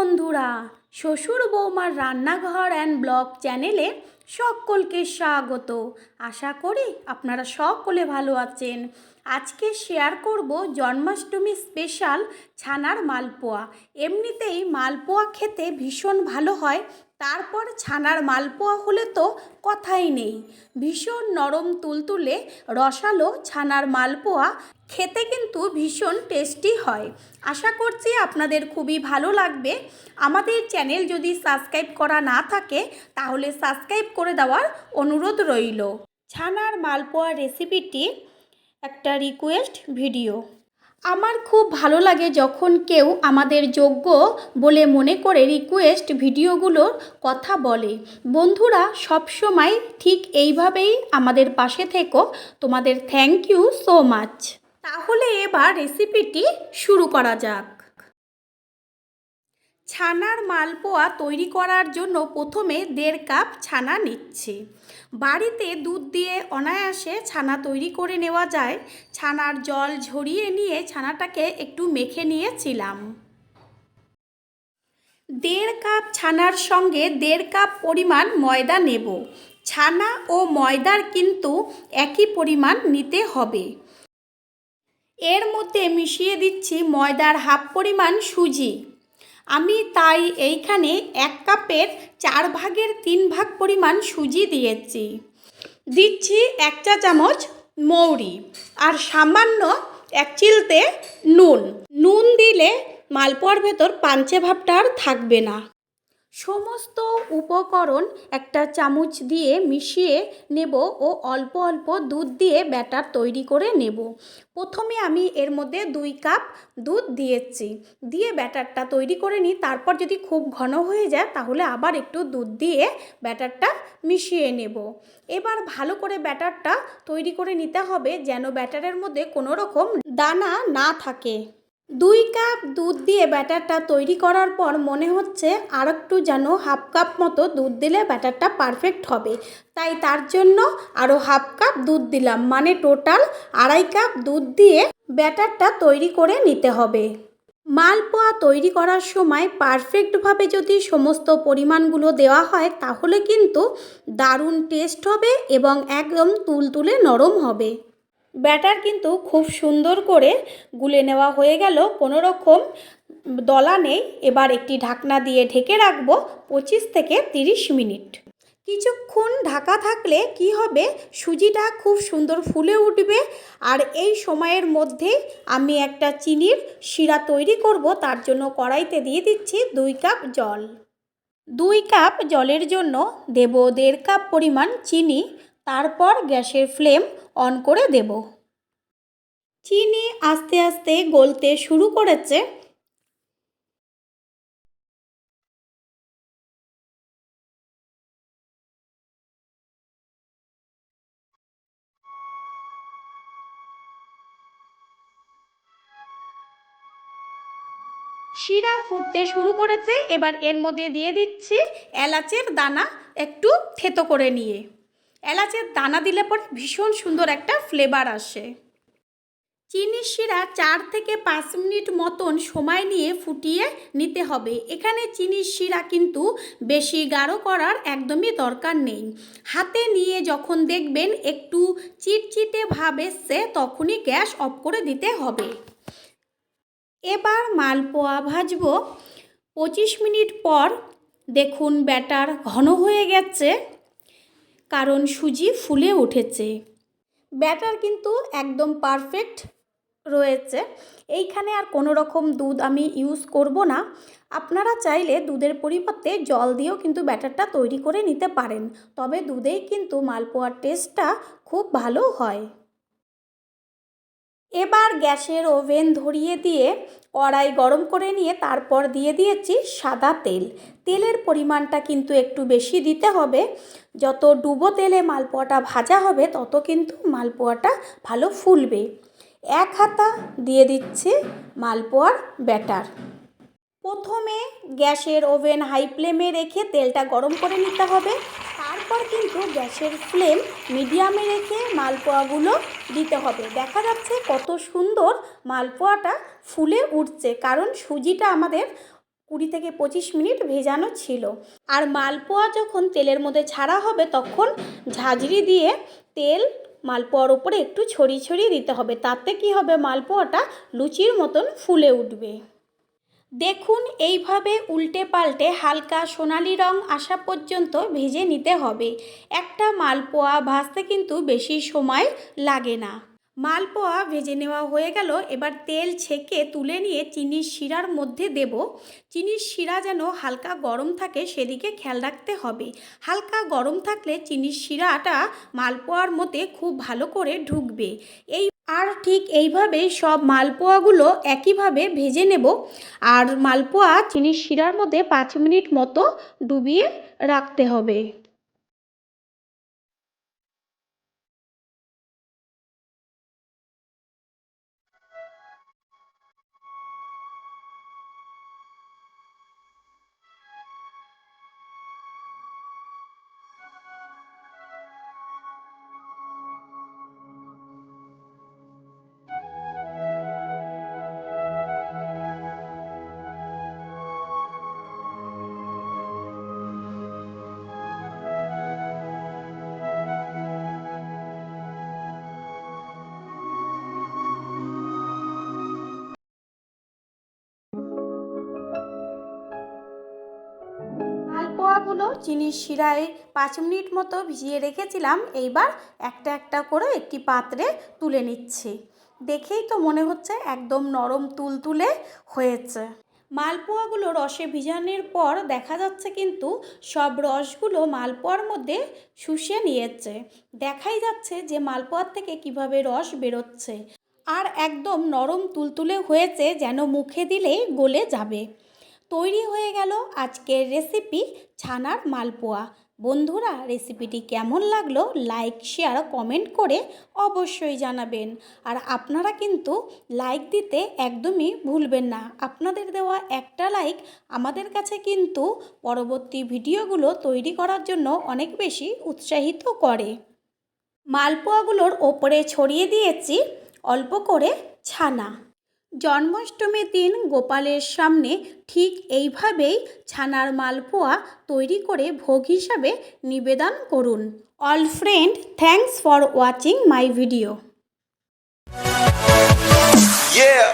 বন্ধুরা, শ্বশুর বৌমার রান্নাঘর অ্যান্ড ব্লগ চ্যানেলে সকলকে স্বাগত। আশা করি আপনারা সকলে ভালো আছেন। আজকে শেয়ার করব জন্মাষ্টমী স্পেশাল ছানার মালপোয়া। এমনিতেই মালপোয়া খেতে ভীষণ ভালো হয়, তারপর ছানার মালপোয়া হলে তো কথাই নেই। ভীষণ নরম তুলতুলে রসালো ছানার মালপোয়া খেতে কিন্তু ভীষণ টেস্টি হয়। আশা করছি আপনাদের খুবই ভালো লাগবে। আমাদের চ্যানেল যদি সাবস্ক্রাইব করা না থাকে তাহলে সাবস্ক্রাইব করে দেওয়ার অনুরোধ রইল। ছানার মালপোয়া রেসিপিটি একটা রিকোয়েস্ট ভিডিও। আমার খুব ভালো লাগে যখন কেউ আমাদের যোগ্য বলে মনে করে রিকোয়েস্ট ভিডিওগুলোর কথা বলে। বন্ধুরা, সবসময় ঠিক এইভাবেই আমাদের পাশে থেকো। তোমাদের থ্যাংক ইউ সো মাচ। তাহলে এবার রেসিপিটি শুরু করা যাক। ছানার মালপোয়া তৈরি করার জন্য প্রথমে 1.5 কাপ ছানা নিচ্ছি। বাড়িতে দুধ দিয়ে অনায়াসে ছানা তৈরি করে নেওয়া যায়। ছানার জল ঝরিয়ে নিয়ে ছানাটাকে একটু মেখে নিয়েছিলাম। 1.5 কাপ ছানার সঙ্গে 1.5 কাপ পরিমাণ ময়দা নেব। ছানা ও ময়দার কিন্তু একই পরিমাণ নিতে হবে। এর মধ্যে মিশিয়ে দিচ্ছি ময়দার হাফ পরিমাণ সুজি। আমি তাই এইখানে 1 কাপের 4 ভাগের 3 ভাগ পরিমাণ সুজি দিয়েছি। দিচ্ছি 1 চা চামচ মৌরি আর সামান্য 1 চিলতে নুন দিলে মালপোয়ার ভেতর পাঞ্চে ভাবটা আর থাকবে না। সমস্ত উপকরণ একটা চামচ দিয়ে মিশিয়ে নেব ও অল্প অল্প দুধ দিয়ে ব্যাটার তৈরি করে নেব। প্রথমে আমি এর মধ্যে 2 কাপ দুধ দিয়েছি, দিয়ে ব্যাটারটা তৈরি করে নিই। তারপর যদি খুব ঘন হয়ে যায় তাহলে আবার একটু দুধ দিয়ে ব্যাটারটা মিশিয়ে নেব। এবার ভালো করে ব্যাটারটা তৈরি করে নিতে হবে যেন ব্যাটারের মধ্যে কোনো রকম দানা না থাকে। 2 কাপ দুধ দিয়ে ব্যাটারটা তৈরি করার পর মনে হচ্ছে আর একটু যেন হাফ কাপ মতো দুধ দিলে ব্যাটারটা পারফেক্ট হবে, তাই তার জন্য আরও হাফ কাপ দুধ দিলাম, মানে টোটাল 2.5 কাপ দুধ দিয়ে ব্যাটারটা তৈরি করে নিতে হবে। মালপোয়া তৈরি করার সময় পারফেক্টভাবে যদি সমস্ত পরিমাণগুলো দেওয়া হয় তাহলে কিন্তু দারুণ টেস্ট হবে এবং একদম তুলতুলে নরম হবে। ব্যাটার কিন্তু খুব সুন্দর করে গুলে নেওয়া হয়ে গেল, কোনো রকম দলা নেই। এবার একটি ঢাকনা দিয়ে ঢেকে রাখবো 25 থেকে 30 মিনিট। কিছুক্ষণ ঢাকা থাকলে কি হবে, সুজিটা খুব সুন্দর ফুলে উঠবে। আর এই সময়ের মধ্যে আমি একটা চিনির শিরা তৈরি করব। তার জন্য কড়াইতে দিয়ে দিচ্ছি 2 কাপ জল। 2 কাপ জলের জন্য দেব 1.5 কাপ পরিমাণ চিনি। তারপর গ্যাসের ফ্লেম অন করে দেব। চিনি আস্তে আস্তে গলতে শুরু করেছে। শিরা ফুটতে শুরু করেছে। এবার এর মধ্যে দিয়ে দিচ্ছি এলাচের দানা একটু থেতো করে নিয়ে। এলাচের দানা দিলে পরে ভীষণ সুন্দর একটা ফ্লেভার আসে। চিনির শিরা 4 থেকে 5 মিনিট মতন সময় নিয়ে ফুটিয়ে নিতে হবে। এখানে চিনির শিরা কিন্তু বেশি গাঢ় করার একদমই দরকার নেই। হাতে নিয়ে যখন দেখবেন একটু চিটচিটে ভাব এসছে তখনই গ্যাস অফ করে দিতে হবে। এবার মালপোয়া ভাজবো। 25 মিনিট পর দেখুন ব্যাটার ঘন হয়ে গেছে, কারণ সুজি ফুলে উঠেছে। ব্যাটার কিন্তু একদম পারফেক্ট রয়েছে। এইখানে আর কোনো রকম দুধ আমি ইউজ করব না। আপনারা চাইলে দুধের পরিবর্তে জল দিয়েও কিন্তু ব্যাটারটা তৈরি করে নিতে পারেন, তবে দুধেই কিন্তু মালপোয়ার টেস্টটা খুব ভালো হয়। এবার গ্যাসের ওভেন ধরিয়ে দিয়ে কড়াই গরম করে নিয়ে তারপর দিয়ে দিয়েছি সাদা তেল। তেলের পরিমাণটা কিন্তু একটু বেশি দিতে হবে। যত ডুবো তেলে মালপোয়াটা ভাজা হবে তত কিন্তু মালপোয়াটা ভালো ফুলবে। 1 হাতা দিয়ে দিচ্ছি মালপোয়ার ব্যাটার। প্রথমে গ্যাসের ওভেন হাই ফ্লেমে রেখে তেলটা গরম করে নিতে হবে। তারপর কিন্তু গ্যাসের ফ্লেম মিডিয়ামে রেখে মালপোয়াগুলো দিতে হবে। দেখা যাচ্ছে কত সুন্দর মালপোয়াটা ফুলে উঠছে, কারণ সুজিটা আমাদের 20 থেকে 25 মিনিট ভেজানো ছিল। আর মালপোয়া যখন তেলের মধ্যে ছাড়া হবে তখন ঝাঁঝরি দিয়ে তেল মালপোয়ার উপরে একটু ছড়িয়ে ছড়িয়ে দিতে হবে। তাতে কি হবে, মালপোয়াটা লুচির মতন ফুলে উঠবে। দেখুন, এইভাবে উল্টে পাল্টে হালকা সোনালি রং আসা পর্যন্ত ভেজে নিতে হবে। একটা মালপোয়া ভাজতে কিন্তু বেশি সময় লাগে না। মালপোয়া ভেজে নেওয়া হয়ে গেল। এবার তেল ছেঁকে তুলে নিয়ে চিনির শিরার মধ্যে দেব। চিনির শিরা যেন হালকা গরম থাকে সেদিকে খেয়াল রাখতে হবে। হালকা গরম থাকলে চিনির শিরাটা মালপোয়ার মধ্যে খুব ভালো করে ঢুকবে। আর ঠিক এইভাবেই সব মালপোয়াগুলো একইভাবে ভেজে নেব। আর মালপোয়া চিনির শিরার মধ্যে 5 মিনিট মতো ডুবিয়ে রাখতে হবে। মালপোয়াগুলো চিনির শিরায় 5 মিনিট মতো ভিজিয়ে রেখেছিলাম। এইবার একটা একটা করে একটি পাত্রে তুলে নিচ্ছি। দেখেই তো মনে হচ্ছে একদম নরম তুলতুলে হয়েছে। মালপোয়াগুলো রসে ভিজানোর পর দেখা যাচ্ছে কিন্তু সব রসগুলো মালপোয়ার মধ্যে শুষে নিয়েছে। দেখাই যাচ্ছে যে মালপোয়ার থেকে কিভাবে রস বেরোচ্ছে। আর একদম নরম তুলতুলে হয়েছে, যেন মুখে দিলেই গলে যাবে। তৈরি হয়ে গেল আজকের রেসিপি ছানার মালপোয়া। বন্ধুরা, রেসিপিটি কেমন লাগলো লাইক শেয়ার কমেন্ট করে অবশ্যই জানাবেন। আর আপনারা কিন্তু লাইক দিতে একদমই ভুলবেন না। আপনাদের দেওয়া একটা লাইক আমাদের কাছে কিন্তু পরবর্তী ভিডিওগুলো তৈরি করার জন্য অনেক বেশি উৎসাহিত করে। মালপোয়াগুলোর ওপরে ছড়িয়ে দিয়েছি অল্প করে ছানা। জন্মাষ্টমীর দিন গোপালের সামনে ঠিক এইভাবেই ছানার মালপোয়া তৈরি করে ভোগ হিসাবে নিবেদন করুন। All friend, thanks for watching my video. Yeah.